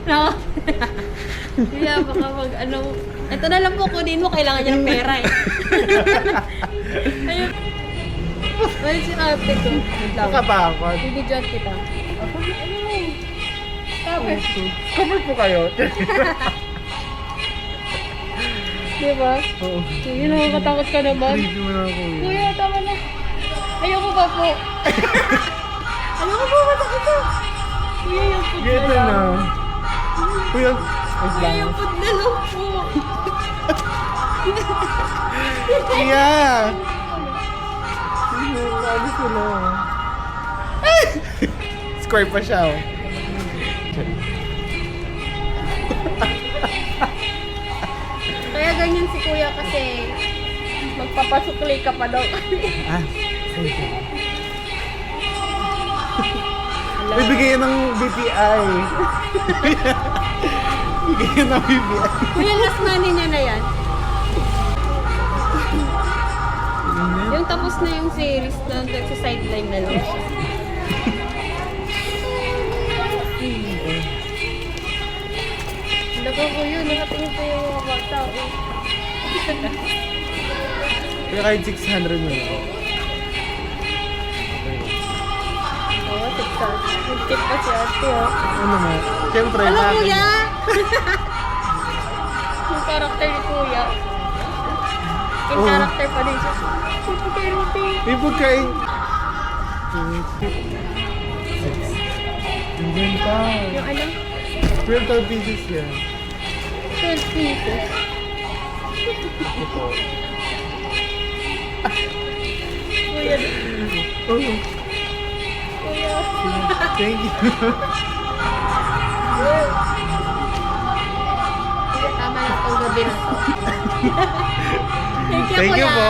No. Kaya baka mag ano. Ito na lang po, kunin mo. Kailangan niya ng pera eh. Ayun. Well, sinapit ko. Wait lang. Nakatakot. Bibidyoan kita. Cover. Cover po kayo. Diba? Oo. Sige, nakakatakot ka naman. Creepy mo na ako. Kuya, tama na. Ayoko pa po. Ayoko po, matakot ka. Kuya, yung food na Gito lang. na. Kuya, wait Kuya, lang. yung food na lang po. Kuya! Ano sila? Square pa siya, oh. Kaya ganyan si kuya kasi magpapasukli ka pa daw. Ah, sige. Bibigyan ng BPI. Bibigyan ng BPI. Kuya, last money niya na yan. Yung tapos na yung series na nagsa-sideline na lang siya. Lako kuya, nakatingin pa yung mga bata. Kaya kahit 600 mo. Oo, tiktok. Nag-tip pa si ate, oh. Ano na? Siyempre, Alam natin. kuya! Yung character ni kuya. Yung Oo. character pa din siya. Super ruti. May pagkain. Hindi pa. Yung ano? 12 pieces yan. 12 pieces. Ito. Kuya. Oh, Kuya. thank you. Tama na itong gabi na to. Thank you, Thank you kuya. po.